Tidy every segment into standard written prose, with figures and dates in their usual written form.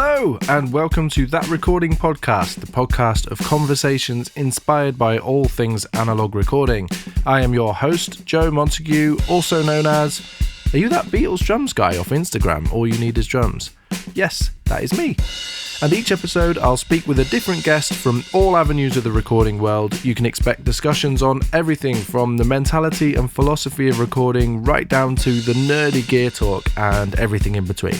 Hello, and welcome to That Recording Podcast, the podcast of conversations inspired by all things analog recording. I am your host, Joe Montague, also known as... Are you that Beatles drums guy off Instagram? All you need is drums. Yes, that is me. And each episode, I'll speak with a different guest from all avenues of the recording world. You can expect discussions on everything from the mentality and philosophy of recording right down to the nerdy gear talk and everything in between.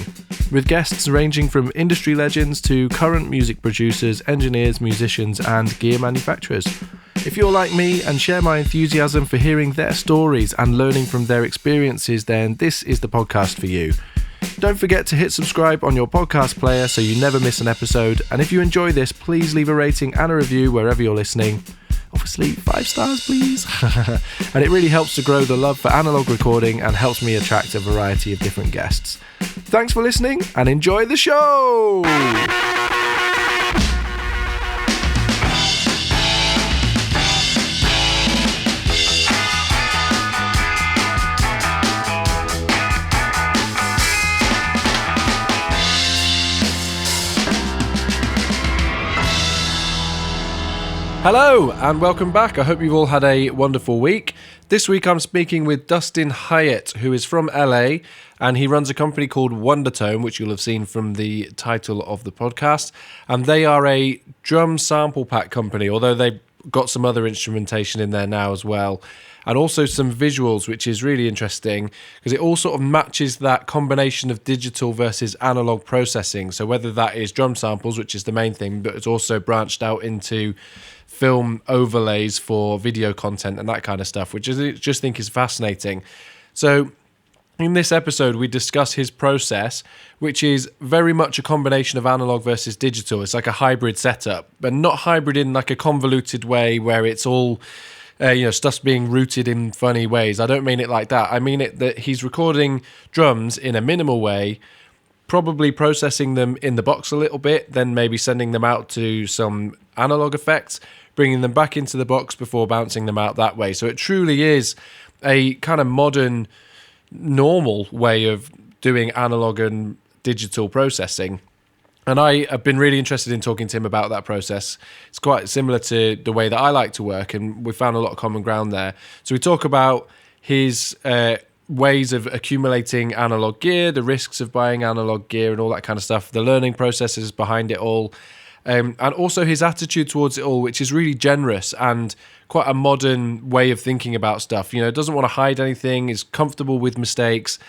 With guests ranging from industry legends to current music producers, engineers, musicians, and gear manufacturers. If you're like me and share my enthusiasm for hearing their stories and learning from their experiences, then this is the podcast for you. Don't forget to hit subscribe on your podcast player so you never miss an episode. And if you enjoy this, please leave a rating and a review wherever you're listening. Obviously, 5 stars, please. And it really helps to grow the love for analog recording and helps me attract a variety of different guests. Thanks for listening and enjoy the show! Hello and welcome back. I hope you've all had a wonderful week. This week I'm speaking with Dustin Hyatt, who is from LA, and he runs a company called Vvundertone, which you'll have seen from the title of the podcast. And they are a drum sample pack company, although they've got some other instrumentation in there now as well. And also some visuals, which is really interesting because it all sort of matches that combination of digital versus analog processing. So whether that is drum samples, which is the main thing, but it's also branched out into film overlays for video content and that kind of stuff, which I just think is fascinating. So in this episode, we discuss his process, which is very much a combination of analog versus digital. It's like a hybrid setup, but not hybrid in like a convoluted way where it's all... stuff's being rooted in funny ways. I don't mean it like that. I mean it that he's recording drums in a minimal way, probably processing them in the box a little bit, then maybe sending them out to some analog effects, bringing them back into the box before bouncing them out that way. So it truly is a kind of modern, normal way of doing analog and digital processing. And I have been really interested in talking to him about that process. It's quite similar to the way that I like to work, and we found a lot of common ground there. So we talk about his ways of accumulating analog gear, the risks of buying analog gear and all that kind of stuff, the learning processes behind it all, and also his attitude towards it all, which is really generous and quite a modern way of thinking about stuff. You know, doesn't want to hide anything, is comfortable with mistakes.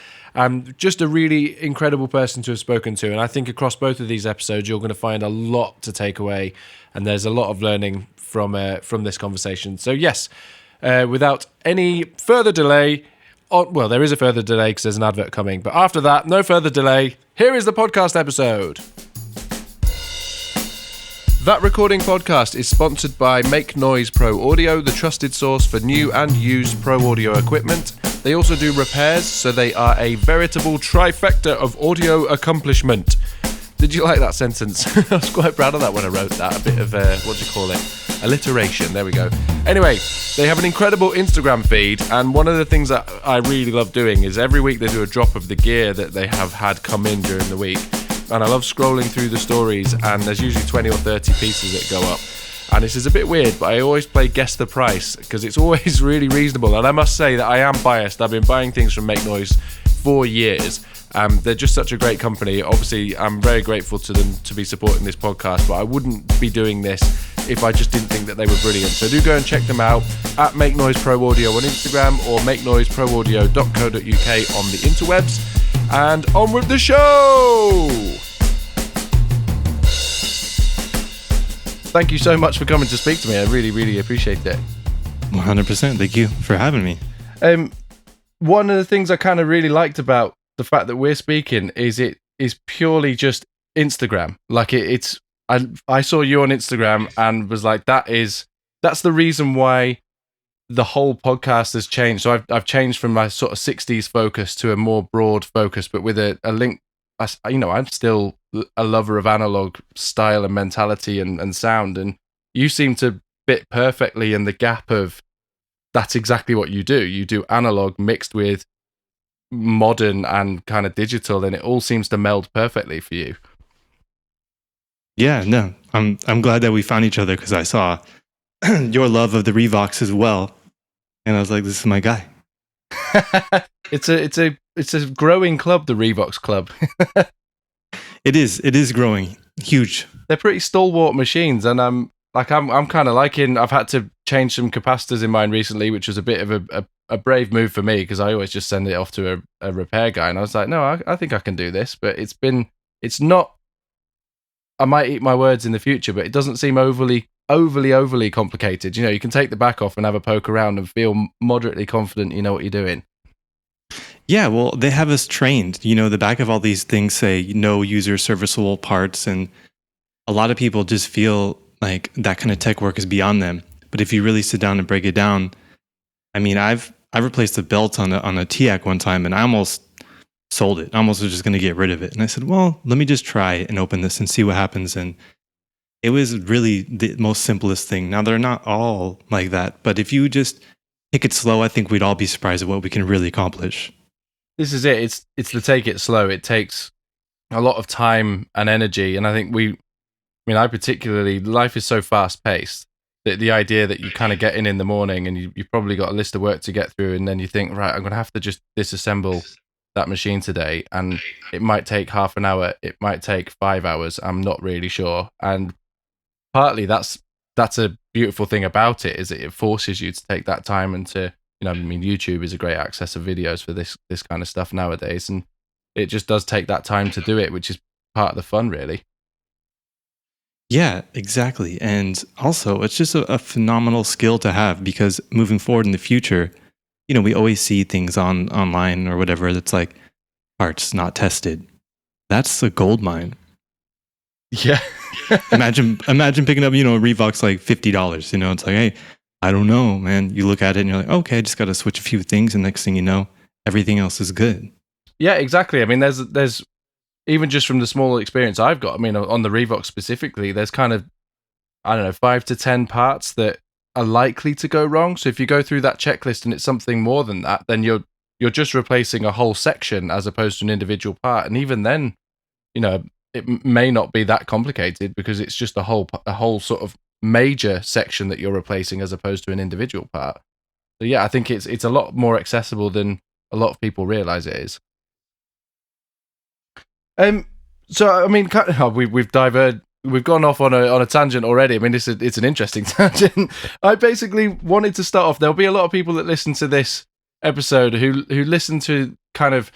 Just a really incredible person to have spoken to. And I think across both of these episodes, you're going to find a lot to take away. And there's a lot of learning from this conversation. So yes, without any further delay, well, there is a further delay because there's an advert coming. But after that, no further delay. Here is the podcast episode. That Recording Podcast is sponsored by Make Noise Pro Audio, the trusted source for new and used pro audio equipment. They also do repairs, so they are a veritable trifecta of audio accomplishment. Did you like that sentence? I was quite proud of that when I wrote that. A bit of, alliteration. There we go. Anyway, they have an incredible Instagram feed, and one of the things that I really love doing is every week they do a drop of the gear that they have had come in during the week. And I love scrolling through the stories, and there's usually 20 or 30 pieces that go up. And this is a bit weird, but I always play guess the price because it's always really reasonable. And I must say that I am biased. I've been buying things from Make Noise for years. They're just such a great company. Obviously, I'm very grateful to them to be supporting this podcast, but I wouldn't be doing this if I just didn't think that they were brilliant. So do go and check them out at Make Noise Pro Audio on Instagram or makenoiseproaudio.co.uk on the interwebs. And on with the show! Thank you so much for coming to speak to me. I really, really appreciate it. 100%. Thank you for having me. One of the things I kind of really liked about the fact that we're speaking is it is purely just Instagram. Like I saw you on Instagram and was like, that's the reason why the whole podcast has changed. So I've changed from my sort of 60s focus to a more broad focus, but with a link. I'm still a lover of analog style and mentality and sound, and you seem to fit perfectly in the gap of that's exactly what you do. You do analog mixed with modern and kind of digital, and it all seems to meld perfectly for you. Yeah, no, I'm glad that we found each other because I saw your love of the Revox as well, and I was like, this is my guy. It's a growing club, the Revox Club. It is growing huge. They're pretty stalwart machines, and I'm kind of liking. I've had to change some capacitors in mine recently, which was a bit of a brave move for me because I always just send it off to a repair guy, and I was like, no, I think I can do this, but it's not. I might eat my words in the future, but it doesn't seem overly complicated. You can take the back off and have a poke around and feel moderately confident you know what you're doing. Yeah, well, they have us trained. The back of all these things say no user serviceable parts, and a lot of people just feel like that kind of tech work is beyond them. But if you really sit down and break it down, I mean, I've replaced a belt on a TIAC one time, and I almost sold it. I almost was just going to get rid of it. And I said, well, let me just try and open this and see what happens. And it was really the most simplest thing. Now, they're not all like that, but if you just take it slow, I think we'd all be surprised at what we can really accomplish. This is it. It's the take it slow. It takes a lot of time and energy, and I think I particularly, life is so fast paced that the idea that you kind of get in the morning and you've probably got a list of work to get through, and then you think, right, I'm going to have to just disassemble that machine today, and it might take half an hour, it might take 5 hours, I'm not really sure. And partly that's a beautiful thing about it, is that it forces you to take that time and to, YouTube is a great access of videos for this kind of stuff nowadays, and it just does take that time to do it, which is part of the fun, really. Yeah, exactly. And also, it's just a phenomenal skill to have, because moving forward in the future, we always see things online or whatever that's like parts not tested. That's a gold mine. Yeah. imagine picking up, a Revox like $50. It's like, hey, I don't know, man. You look at it and you're like, okay, I just got to switch a few things, and next thing you know, everything else is good. Yeah, exactly. I mean, there's even just from the small experience I've got, I mean, on the Revox specifically, there's kind of, I don't know, 5 to 10 parts that are likely to go wrong. So if you go through that checklist and it's something more than that, then you're just replacing a whole section as opposed to an individual part. And even then, it may not be that complicated because it's just a whole sort of major section that you're replacing as opposed to an individual part. So yeah, I think it's a lot more accessible than a lot of people realize it is. So I mean, we've gone off on a tangent already. I mean, it's an interesting tangent. I basically wanted to start off. There'll be a lot of people that listen to this episode who listen to kind of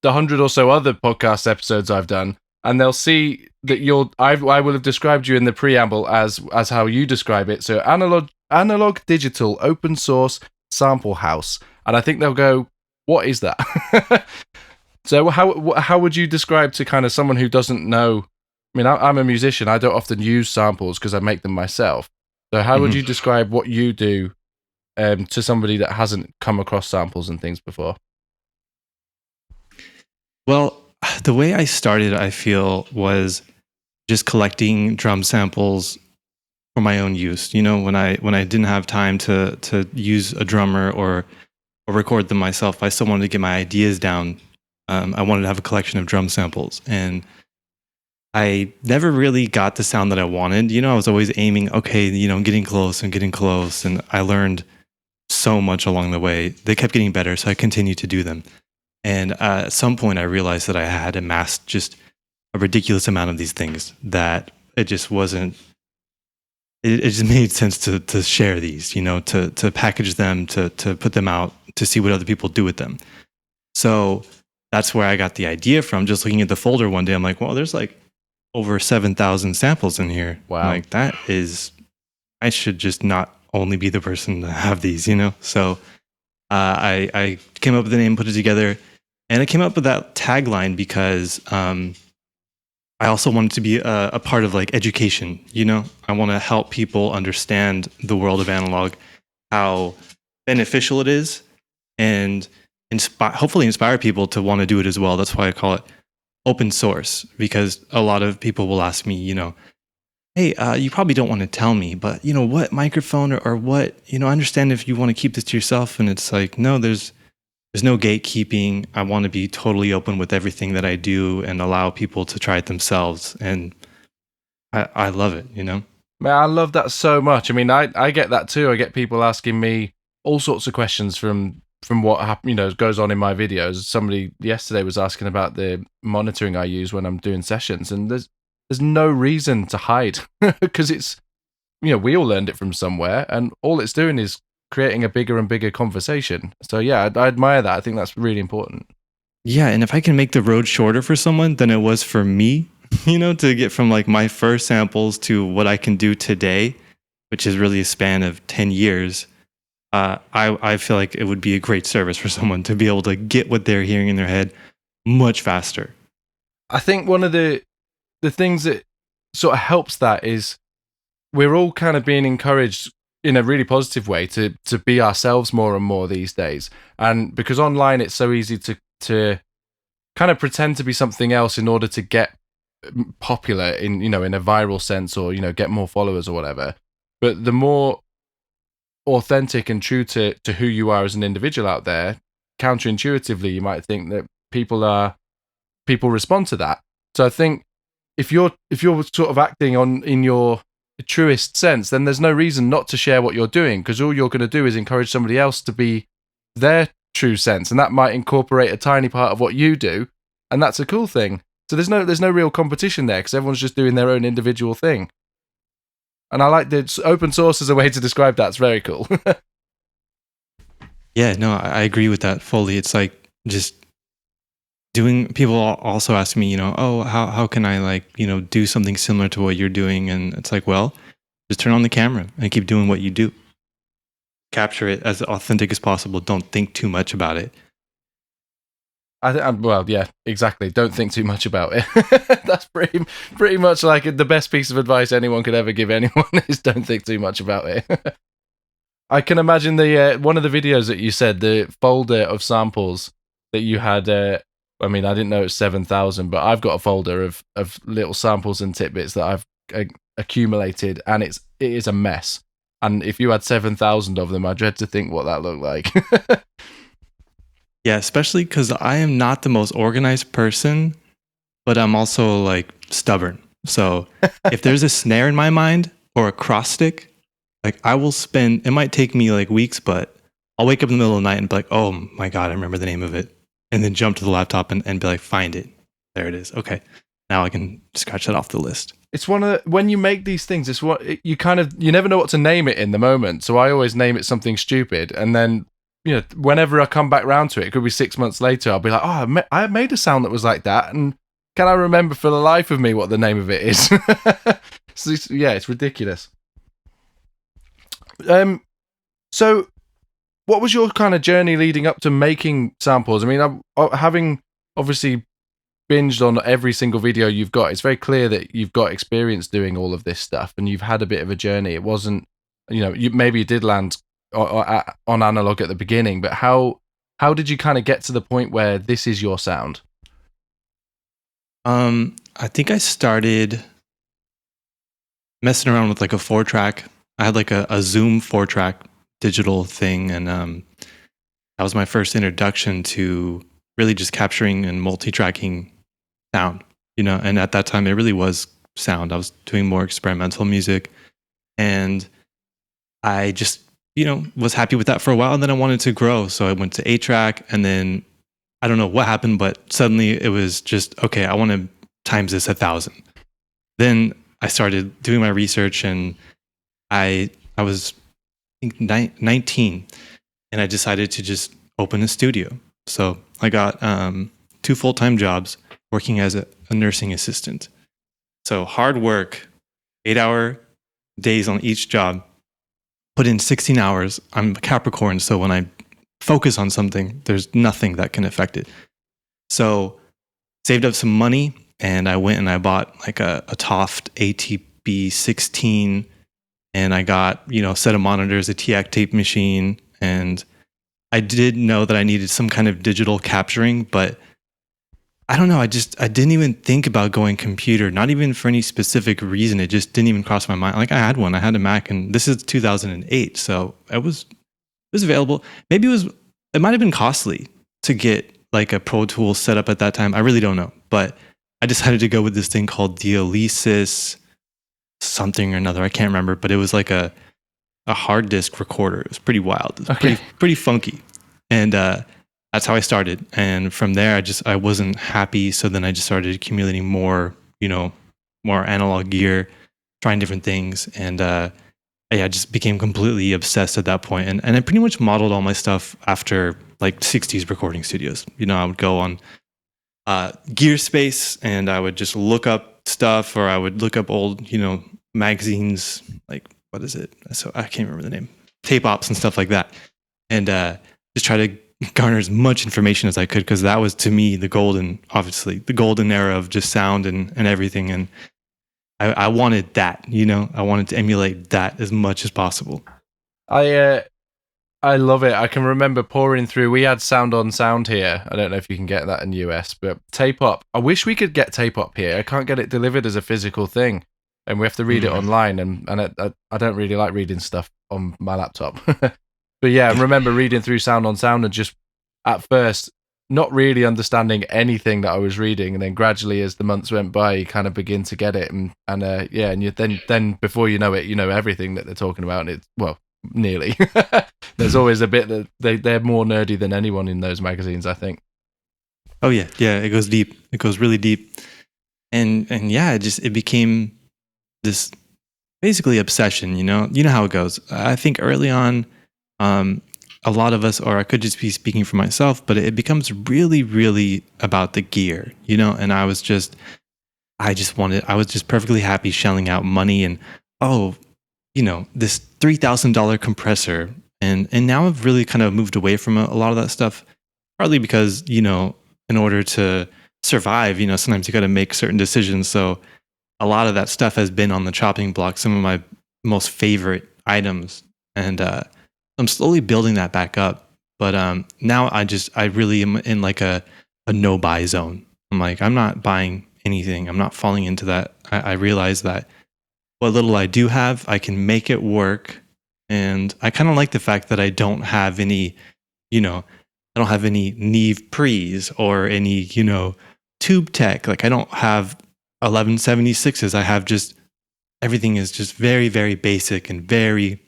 the 100 or so other podcast episodes I've done, and they'll see that I will have described you in the preamble as how you describe it. So analog digital open source sample house, and I think they'll go, what is that? So how would you describe to kind of someone who doesn't know? I mean, I'm a musician. I don't often use samples because I make them myself. So how would you describe what you do to somebody that hasn't come across samples and things before? Well, the way I started, I feel, was just collecting drum samples for my own use. When I didn't have time to use a drummer or record them myself, I still wanted to get my ideas down. I wanted to have a collection of drum samples, and I never really got the sound that I wanted. I was always aiming, okay, getting close, and I learned so much along the way. They kept getting better, so I continued to do them. And at some point, I realized that I had amassed just a ridiculous amount of these things, that it just wasn't. It just made sense to share these, to package them, to put them out, to see what other people do with them. So that's where I got the idea from. Just looking at the folder one day, I'm like, well, there's like over 7,000 samples in here. Wow. Like, I should just not only be the person to have these, So I came up with the name, put it together, and I came up with that tagline because I also wanted to be a part of like education. I want to help people understand the world of analog, how beneficial it is, and hopefully inspire people to want to do it as well. That's why I call it open source, because a lot of people will ask me, hey, you probably don't want to tell me, but what microphone or what, I understand if you want to keep this to yourself. And it's like, no, there's no gatekeeping. I want to be totally open with everything that I do and allow people to try it themselves. And I love it, you know? Man, I love that so much. I mean, I get that too. I get people asking me all sorts of questions from what goes on in my videos. Somebody yesterday was asking about the monitoring I use when I'm doing sessions, and there's no reason to hide because it's we all learned it from somewhere, and all it's doing is creating a bigger and bigger conversation. So yeah, I admire that. I think that's really important. Yeah, and if I can make the road shorter for someone than it was for me, to get from like my first samples to what I can do today, which is really a span of 10 years, I feel like it would be a great service for someone to be able to get what they're hearing in their head much faster. I think one of the things that sort of helps that is we're all kind of being encouraged in a really positive way to be ourselves more and more these days. And because online it's so easy to kind of pretend to be something else in order to get popular in a viral sense, or get more followers or whatever. But the more authentic and true to who you are as an individual out there, counterintuitively you might think that people respond to that. So I think if you're sort of acting in your truest sense, then there's no reason not to share what you're doing, because all you're going to do is encourage somebody else to be their true sense, and that might incorporate a tiny part of what you do, and that's a cool thing. So there's no real competition there, because everyone's just doing their own individual thing. And I like the open source as a way to describe that. It's very cool. Yeah, no, I agree with that fully. It's like just doing. People also ask me, oh, how can I like, do something similar to what you're doing? And it's like, well, just turn on the camera and keep doing what you do. Capture it as authentic as possible. Don't think too much about it. Well, yeah, exactly. Don't think too much about it. That's pretty much like the best piece of advice anyone could ever give anyone is don't think too much about it. I can imagine the one of the videos that you said, the folder of samples that you had. I mean, I didn't know it's 7,000, but I've got a folder of little samples and tidbits that I've accumulated, and it is a mess. And if you had 7,000 of them, I dread to think what that looked like. Yeah, especially because I am not the most organized person, but I'm also like stubborn. So if there's a snare in my mind or a cross stick, like I will spend, it might take me like weeks, but I'll wake up in the middle of the night and be like, oh my God, I remember the name of it. And then jump to the laptop and be like, find it. There it is. Okay. Now I can scratch that off the list. It's one of when you make these things, it's what you never know what to name it in the moment. So I always name it something stupid, and then whenever I come back round to it, it could be 6 months later, I'll be like, oh, I made a sound that was like that, and can I remember for the life of me what the name of it is? So it's ridiculous. So what was your kind of journey leading up to making samples? I mean, having obviously binged on every single video you've got, it's very clear that you've got experience doing all of this stuff, and you've had a bit of a journey. It wasn't, maybe you did land on Analogue at the beginning, but how did you kind of get to the point where this is your sound? I think I started messing around with like a 4-track. I had like a Zoom 4-track digital thing, and that was my first introduction to really just capturing and multi-tracking sound, and at that time it really was sound. I was doing more experimental music, and I just was happy with that for a while, and then I wanted to grow, so I went to 8-track, and then I don't know what happened, but suddenly it was just, okay, I want to times this 1,000. Then I started doing my research, and I was I think 19, and I decided to just open a studio. So I got 2 full-time jobs working as a nursing assistant. So hard work, 8-hour days on each job, put in 16 hours. I'm a Capricorn, so when I focus on something, there's nothing that can affect it. So saved up some money, and I went and I bought like a Toft ATB 16, and I got, a set of monitors, a TAC tape machine, and I did know that I needed some kind of digital capturing, but I don't know. I didn't even think about going computer, not even for any specific reason. It just didn't even cross my mind. Like I had a Mac, and this is 2008. So it was available. Maybe it might've been costly to get like a Pro Tools set up at that time. I really don't know, but I decided to go with this thing called the Alesis something or another. I can't remember, but it was like a hard disk recorder. It was pretty wild. It was Okay. pretty funky. And that's how I started. And from there, I wasn't happy. So then I just started accumulating more, more analog gear, trying different things. And I just became completely obsessed at that point. And I pretty much modeled all my stuff after like 60s recording studios. I would go on Gearspace and I would just look up stuff, or I would look up old, magazines, like, what is it? So I can't remember the name. Tape ops and stuff like that. And just try to garner as much information as I could, because that was, to me, the golden era of just sound and everything. And I wanted that, I wanted to emulate that as much as possible. I love it. I can remember pouring through. We had Sound on Sound here. I don't know if you can get that in the US, but Tape Up. I wish we could get Tape Up here. I can't get it delivered as a physical thing, and we have to read it online. And I don't really like reading stuff on my laptop. But yeah, I remember reading through Sound on Sound and just at first not really understanding anything that I was reading, and then gradually as the months went by, you kind of begin to get it, and you then before you know it, you know everything that they're talking about, and it's nearly. There's always a bit that they're more nerdy than anyone in those magazines, I think. Oh yeah, it goes deep. It goes really deep, and yeah, it became this basically obsession. You know how it goes. I think early on, a lot of us, or I could just be speaking for myself, but it becomes really, really about the gear. And I was just perfectly happy shelling out money, and this $3,000 compressor. And now I've really kind of moved away from a lot of that stuff, partly because, in order to survive, sometimes you got to make certain decisions. So a lot of that stuff has been on the chopping block, some of my most favorite items. And I'm slowly building that back up. But now I really am in like a no-buy zone. I'm like, I'm not buying anything. I'm not falling into that. I realize that what little I do have, I can make it work. And I kind of like the fact that I don't have any, I don't have any Neve pre's or any, tube tech. Like I don't have 1176s. I have just, everything is just very, very basic and very,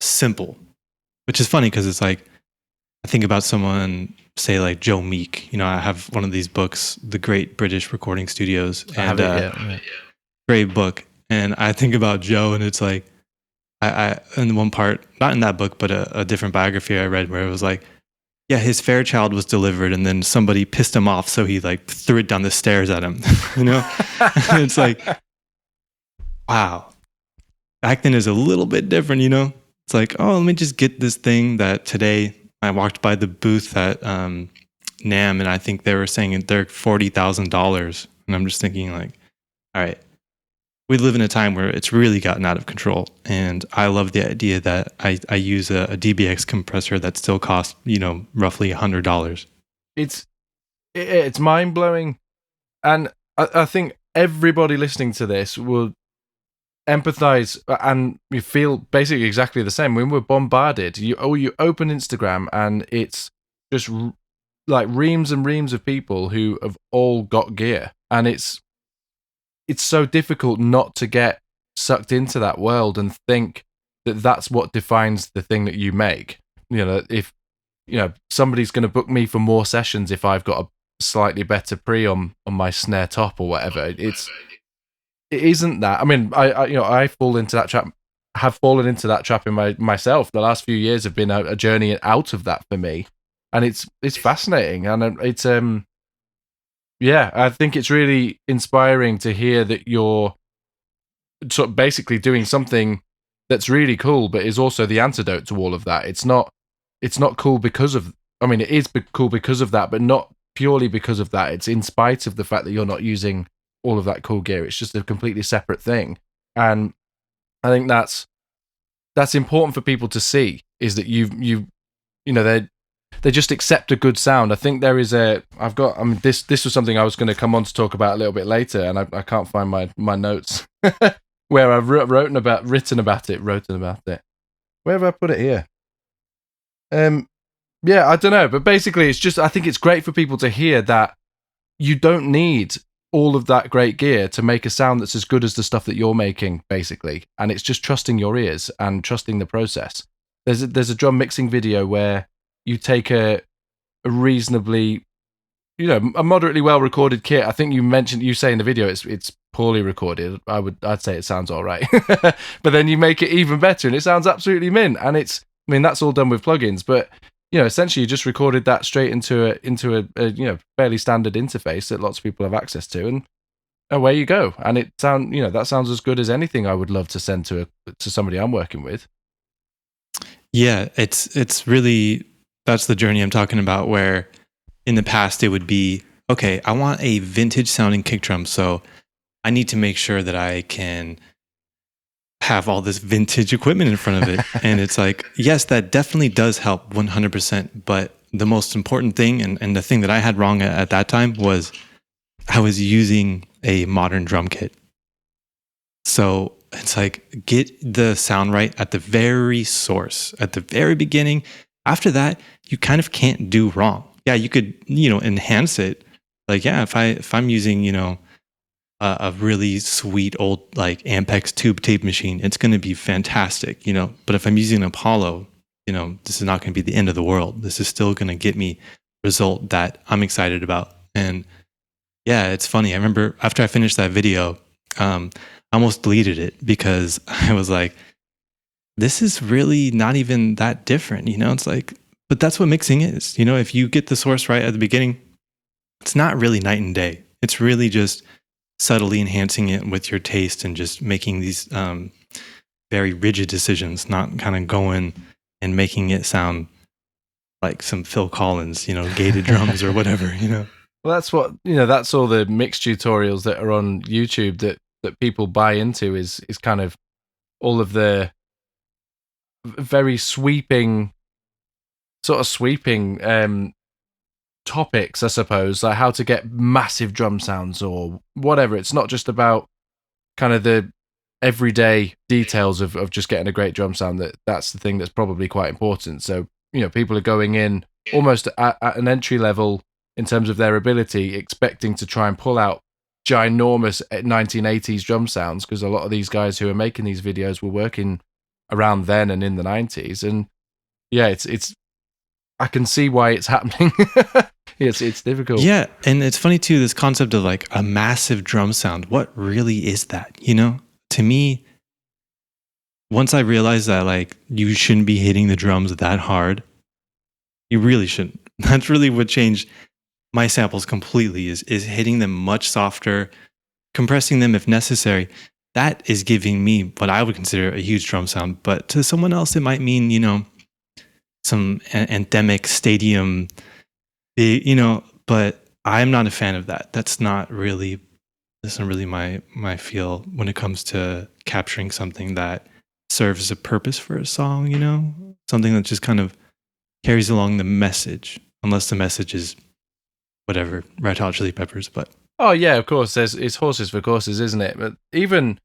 simple, which is funny because it's like, I think about someone, say like Joe Meek. I have one of these books, The Great British Recording Studios, and great book. And I think about Joe, and it's like, I in one part, not in that book, but a different biography I read where it was like, yeah, his Fairchild was delivered, and then somebody pissed him off, so he like threw it down the stairs at him. And it's like, wow, back then is a little bit different. It's like, oh, let me just get this thing that today I walked by the booth at NAMM, and I think they were saying they're $40,000, and I'm just thinking like, all right. We live in a time where it's really gotten out of control, and I love the idea that I use a DBX compressor that still costs roughly $100. It's mind blowing, and I think everybody listening to this will empathize and you feel basically exactly the same. When we're bombarded, you open Instagram and it's just like reams and reams of people who have all got gear, and it's so difficult not to get sucked into that world and think that that's what defines the thing that you make. If somebody's going to book me for more sessions if I've got a slightly better pre on my snare top or whatever, it isn't that. I mean, I fall into that trap. Have fallen into that trap in myself. The last few years have been a journey out of that for me, and it's fascinating, and it's yeah, I think it's really inspiring to hear that you're sort of basically doing something that's really cool, but is also the antidote to all of that. It's not cool because of, I mean, it is cool because of that, but not purely because of that. It's in spite of the fact that you're not using all of that cool gear. It's just a completely separate thing. And I think that's important for people to see, is that they just accept a good sound. I think there is this was something I was going to come on to talk about a little bit later, and I can't find my notes where I've written about it. Where have I put it here? Yeah, I don't know, but basically it's just, I think it's great for people to hear that you don't need all of that great gear to make a sound that's as good as the stuff that you're making, basically. And it's just trusting your ears and trusting the process. There's a drum mixing video where you take a reasonably, a moderately well recorded kit. I think you say in the video it's poorly recorded. I'd say it sounds all right, but then you make it even better and it sounds absolutely mint. And that's all done with plugins, but essentially you just recorded that straight into a fairly standard interface that lots of people have access to, and away you go. And that sounds as good as anything I would love to send to somebody I'm working with. Yeah, it's really, that's the journey I'm talking about, where in the past it would be, okay, I want a vintage sounding kick drum, so I need to make sure that I can have all this vintage equipment in front of it. And it's like, yes, that definitely does help 100%. But the most important thing, and the thing that I had wrong at that time, was I was using a modern drum kit. So it's like, get the sound right at the very source, at the very beginning. After that, you kind of can't do wrong. Yeah, you could, enhance it. Like, yeah, if I'm using, a really sweet old like Ampex tube tape machine, it's going to be fantastic, But if I'm using an Apollo, this is not going to be the end of the world. This is still going to get me result that I'm excited about. And yeah, it's funny. I remember after I finished that video, I almost deleted it because I was like, this is really not even that different, It's like, but that's what mixing is. If you get the source right at the beginning, it's not really night and day. It's really just subtly enhancing it with your taste and just making these very rigid decisions, not kind of going and making it sound like some Phil Collins, gated drums or whatever, Well, that's what, that's all the mix tutorials that are on YouTube that people buy into is kind of all of the very sweeping topics, I suppose, like how to get massive drum sounds or whatever. It's not just about kind of the everyday details of just getting a great drum sound. That's the thing that's probably quite important. So, people are going in almost at an entry level in terms of their ability, expecting to try and pull out ginormous 1980s drum sounds, because a lot of these guys who are making these videos were working around then and in the 90s. And yeah, it's I can see why it's happening. It's difficult. Yeah, and it's funny too, this concept of like a massive drum sound. What really is that? To me, once I realized that like you shouldn't be hitting the drums that hard, you really shouldn't. That's really what changed my samples completely, is hitting them much softer, compressing them if necessary. That is giving me what I would consider a huge drum sound. But to someone else, it might mean, some anthemic stadium, but I'm not a fan of that. That's not really my feel when it comes to capturing something that serves a purpose for a song, something that just kind of carries along the message, unless the message is whatever, Red Hot Chili Peppers. But oh yeah, of course, it's horses for courses, isn't it? But even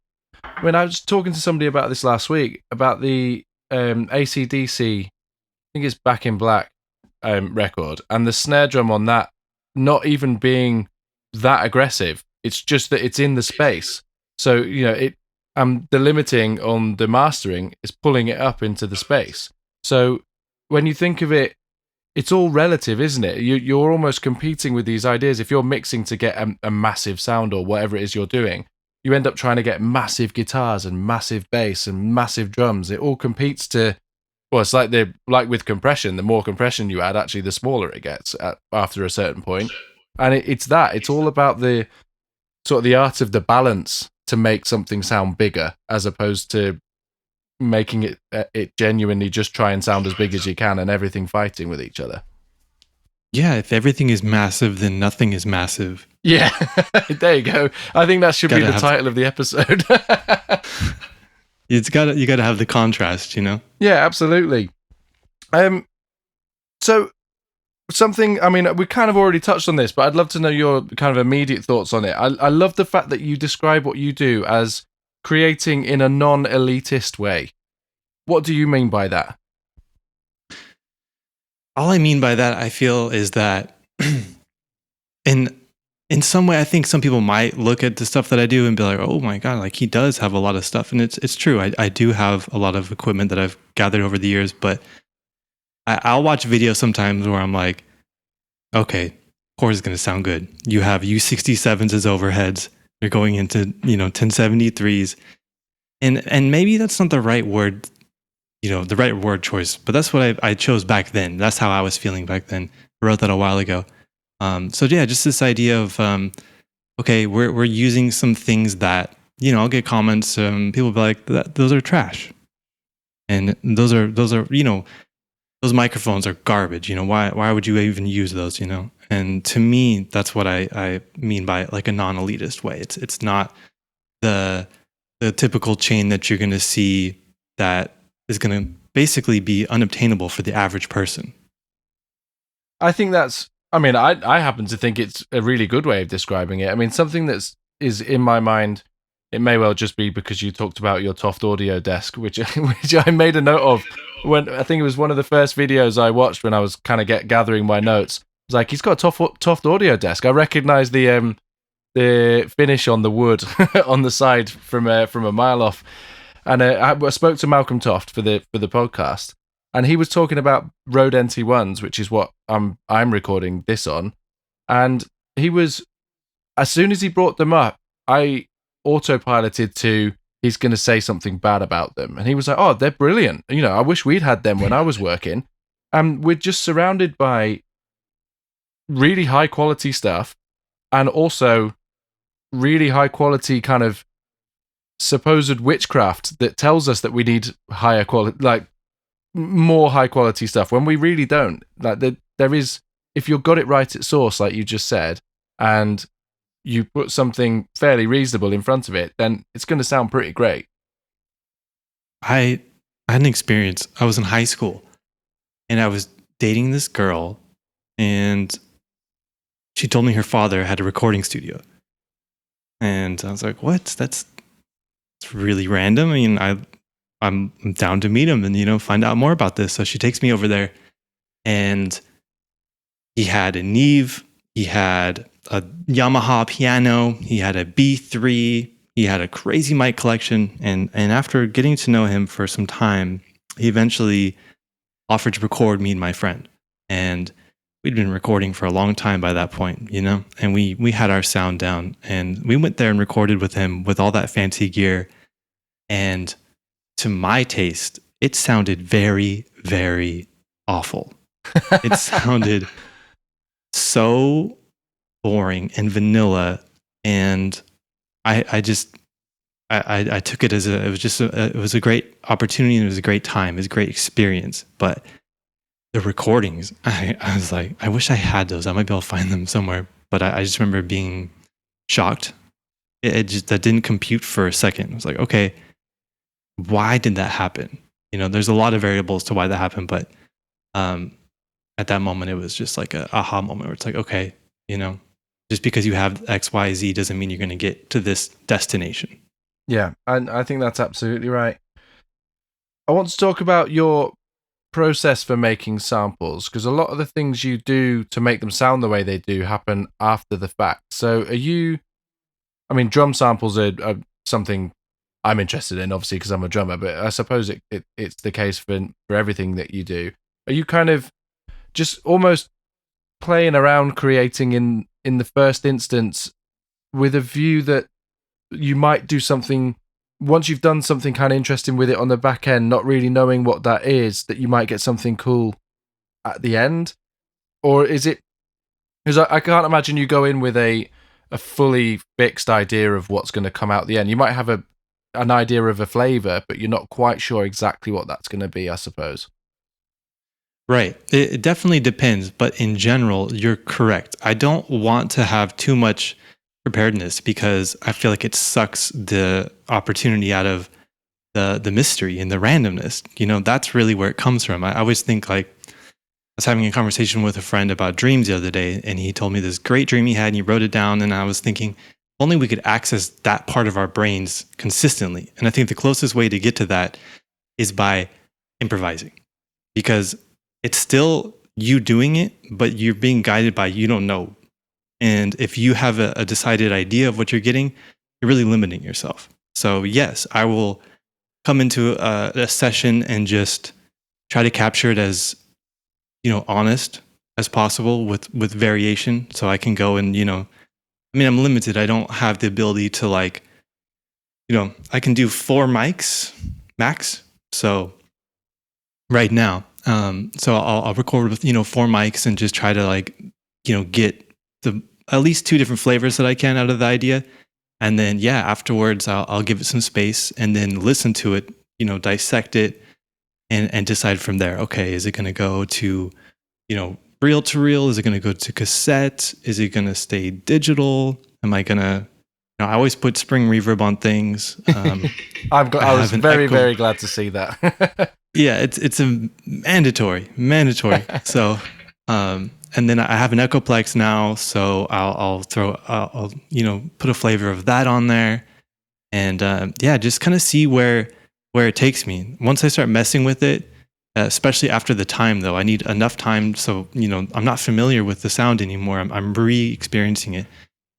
when I was talking to somebody about this last week, about the AC/DC, I think it's Back in Black record, and the snare drum on that not even being that aggressive. It's just that it's in the space. So, the limiting on the mastering is pulling it up into the space. So when you think of it, it's all relative, isn't it? You're almost competing with these ideas. If you're mixing to get a massive sound or whatever it is you're doing, you end up trying to get massive guitars and massive bass and massive drums. It all competes to, well, it's like with compression. The more compression you add, actually, the smaller it gets after a certain point. And it's all about the sort of the art of the balance to make something sound bigger, as opposed to making it genuinely just try and sound as big as you can and everything fighting with each other. Yeah, if everything is massive, then nothing is massive. Yeah, there you go. I think that should be the title of the episode. You gotta have the contrast, Yeah, absolutely. So something, I mean, we kind of already touched on this, but I'd love to know your kind of immediate thoughts on it. I love the fact that you describe what you do as creating in a non-elitist way. What do you mean by that? All I mean by that, I feel, is that in some way, I think some people might look at the stuff that I do and be like, oh my God, like he does have a lot of stuff. And it's true. I do have a lot of equipment that I've gathered over the years, but I'll watch videos sometimes where I'm like, okay, chorus is going to sound good. You have U67s as overheads. You're going into, 1073s. And maybe that's not the right word, the right word choice, but that's what I chose back then. That's how I was feeling back then. I wrote that a while ago. So yeah, just this idea of, okay, we're using some things that, I'll get comments, people be like, those are trash. And those are, those microphones are garbage. Why would you even use those, And to me, that's what I mean by like a non-elitist way. It's not the typical chain that you're going to see that is going to basically be unobtainable for the average person. I think I happen to think it's a really good way of describing it. I mean, something is in my mind, it may well just be because you talked about your Toft audio desk, which I made a note of when I think it was one of the first videos I watched when I was kind of gathering my notes. It was like, he's got a Toft audio desk. I recognize the finish on the wood on the side from a mile off. And I spoke to Malcolm Toft for the podcast, and he was talking about Rode NT1s, which is what I'm recording this on. And he was, as soon as he brought them up, I autopiloted to, he's going to say something bad about them. And he was like, oh, they're brilliant. I wish we'd had them when I was working. And we're just surrounded by really high quality stuff, and also really high quality kind of supposed witchcraft that tells us that we need higher quality, like more high quality stuff, when we really don't. Like there is, if you've got it right at source, like you just said, and you put something fairly reasonable in front of it, then it's going to sound pretty great. I had an experience. I was in high school and I was dating this girl, and she told me her father had a recording studio. And I was like, what? That's really random. I mean, I'm down to meet him and, find out more about this. So she takes me over there, and he had a Neve, he had a Yamaha piano, he had a B3, he had a crazy mic collection. And after getting to know him for some time, he eventually offered to record me and my friend. And we'd been recording for a long time by that point, and we had our sound down, and we went there and recorded with him with all that fancy gear. And to my taste, it sounded very, very awful. It sounded so boring and vanilla. And I took it as it was a great opportunity, and it was a great time. It was a great experience. But the recordings, I was like, I wish I had those. I might be able to find them somewhere. But I just remember being shocked. That didn't compute for a second. I was like, okay, why did that happen? There's a lot of variables to why that happened. But at that moment, it was just like a aha moment where it's like, okay, just because you have X, Y, Z doesn't mean you're going to get to this destination. Yeah, and I think that's absolutely right. I want to talk about your process for making samples, because a lot of the things you do to make them sound the way they do happen after the fact. So drum samples are something I'm interested in, obviously, because I'm a drummer, but I suppose it's the case for everything that you do. Are you kind of just almost playing around creating in the first instance with a view that you might do something once you've done something kind of interesting with it on the back end, not really knowing what that is, that you might get something cool at the end? Or is it, because I can't imagine you go in with a fully fixed idea of what's going to come out the end. You might have an idea of a flavor, but you're not quite sure exactly what that's going to be, I suppose. Right. It definitely depends. But in general, you're correct. I don't want to have too much preparedness, because I feel like it sucks the opportunity out of the mystery and the randomness. That's really where it comes from. I always think, like, I was having a conversation with a friend about dreams the other day, and he told me this great dream he had, and he wrote it down. And I was thinking, only we could access that part of our brains consistently. And I think the closest way to get to that is by improvising, because it's still you doing it, but you're being guided by, you don't know And if you have a decided idea of what you're getting, you're really limiting yourself. So yes, I will come into a session and just try to capture it as, honest as possible with variation. So I can go and, I'm limited. I don't have the ability to I can do 4 mics max. So right now, so I'll record with, 4 mics and just try to get the at least 2 different flavors that I can out of the idea. And then, afterwards I'll give it some space and then listen to it, dissect it and decide from there. Okay, is it going to go to, reel to reel? Is it going to go to cassette? Is it going to stay digital? Am I going to, I always put spring reverb on things. I was very glad to see that. Yeah, it's a mandatory. So, and then I have an Echoplex now, so I'll put a flavor of that on there, and just kind of see where it takes me. Once I start messing with it, especially after the time though, I need enough time so I'm not familiar with the sound anymore. I'm re-experiencing it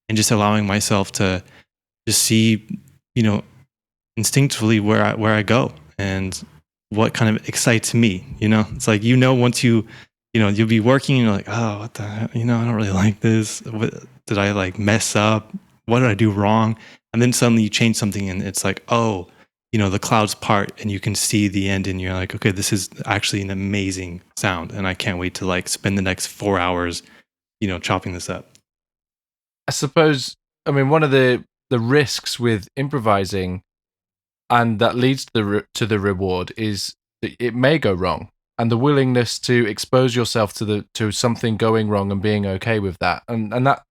and just allowing myself to just see instinctively where I go and what kind of excites me. It's like once you'll be working and you're like, oh, what the hell? I don't really like this. What, did I mess up? What did I do wrong? And then suddenly you change something and it's like, oh, the clouds part and you can see the end and you're like, okay, this is actually an amazing sound and I can't wait to spend the next 4 hours, chopping this up. I suppose, one of the risks with improvising, and that leads to the reward, is that it may go wrong, and the willingness to expose yourself to something going wrong and being okay with that, and that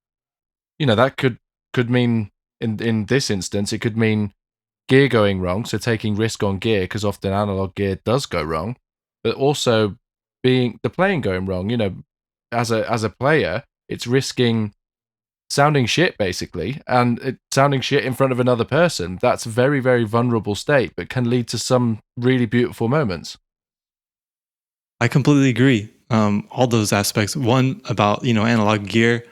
that could mean in this instance it could mean gear going wrong, so taking risk on gear because often analog gear does go wrong, but also being the playing going wrong. As a player, it's risking sounding shit basically, and sounding shit in front of another person. That's a very, very vulnerable state, but can lead to some really beautiful moments. I completely agree. All those aspects. One about analog gear.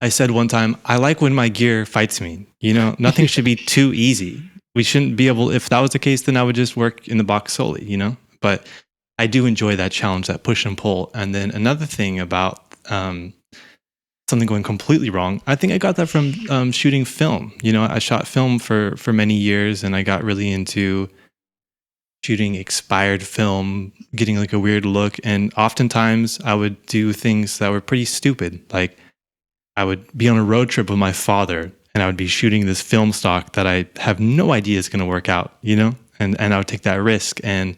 I said one time, I like when my gear fights me. Nothing should be too easy. We shouldn't be able. If that was the case, then I would just work in the box solely. But I do enjoy that challenge, that push and pull. And then another thing about something going completely wrong. I think I got that from shooting film. I shot film for many years, and I got really into shooting expired film, getting a weird look. And oftentimes I would do things that were pretty stupid. Like I would be on a road trip with my father, and I would be shooting this film stock that I have no idea is going to work out, and I would take that risk and,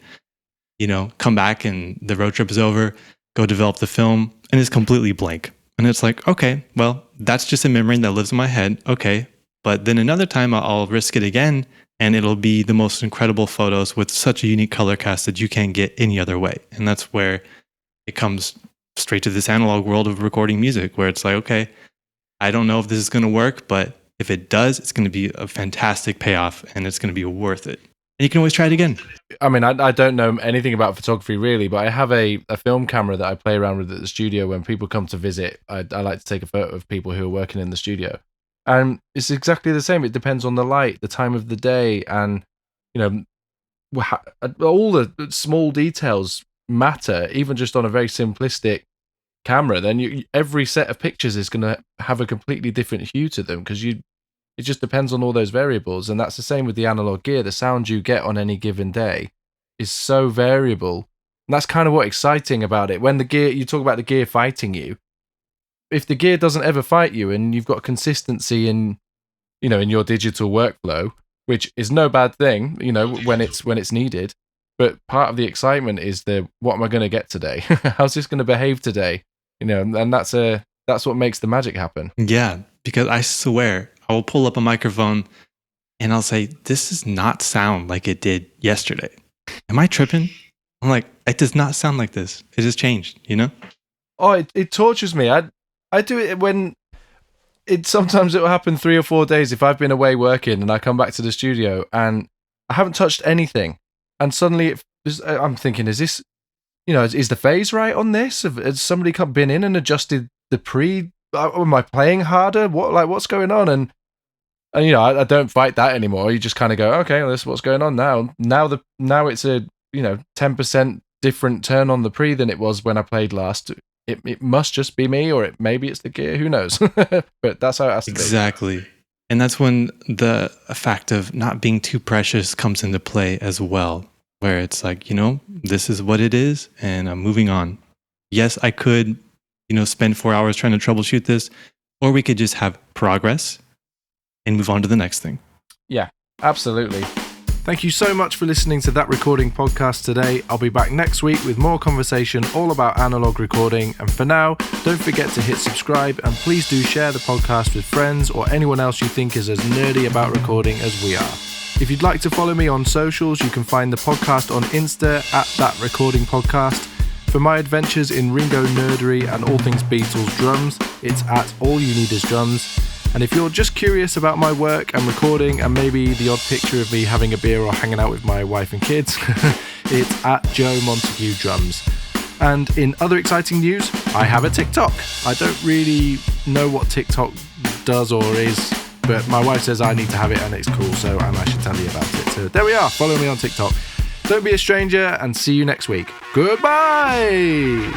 come back and the road trip is over, go develop the film, and it's completely blank. And it's like, okay, well, that's just a memory that lives in my head. Okay. But then another time I'll risk it again, and it'll be the most incredible photos with such a unique color cast that you can't get any other way. And that's where it comes straight to this analog world of recording music, where it's like, okay, I don't know if this is going to work, but if it does, it's going to be a fantastic payoff and it's going to be worth it. And you can always try it again. I don't know anything about photography really, but I have a film camera that I play around with at the studio. When people come to visit, I like to take a photo of people who are working in the studio. And it's exactly the same. It depends on the light, the time of the day, and all the small details matter, even just on a very simplistic camera. Then every set of pictures is going to have a completely different hue to them because it just depends on all those variables. And that's the same with the analog gear. The sound you get on any given day is so variable. And that's kind of what's exciting about it. When you talk about the gear fighting you, if the gear doesn't ever fight you and you've got consistency in your digital workflow, which is no bad thing, when it's needed. But part of the excitement is what am I going to get today? How's this going to behave today? And that's what makes the magic happen. Yeah, because I swear I will pull up a microphone and I'll say, this does not sound like it did yesterday. Am I tripping? I'm like, it does not sound like this. It has changed, Oh, it tortures me. I do it when sometimes it will happen 3 or 4 days if I've been away working and I come back to the studio and I haven't touched anything. And suddenly I'm thinking, is this, is the phase right on this? Has somebody been in and adjusted the am I playing harder? What's going on? And I don't fight that anymore. You just kind of go, okay, well, this is what's going on now. Now it's a 10% different turn on the pre than it was when I played last. It must just be me, or maybe it's the gear. Who knows? But that's how it has to be. Exactly. And that's when the fact of not being too precious comes into play as well, where it's like, this is what it is, and I'm moving on. Yes, I could, spend 4 hours trying to troubleshoot this, or we could just have progress and move on to the next thing. Yeah, absolutely. Thank you so much for listening to That Recording Podcast today. I'll be back next week with more conversation all about analog recording. And for now, don't forget to hit subscribe, and please do share the podcast with friends or anyone else you think is as nerdy about recording as we are. If you'd like to follow me on socials, you can find the podcast on Insta at That Recording Podcast. For my adventures in Ringo nerdery and all things Beatles drums, it's at All You Need Is Drums. And if you're just curious about my work and recording and maybe the odd picture of me having a beer or hanging out with my wife and kids, it's at Joe Montague Drums. And in other exciting news, I have a TikTok. I don't really know what TikTok does or is, but my wife says I need to have it and it's cool, and I should tell you about it. So there we are, follow me on TikTok. Don't be a stranger, and see you next week. Goodbye!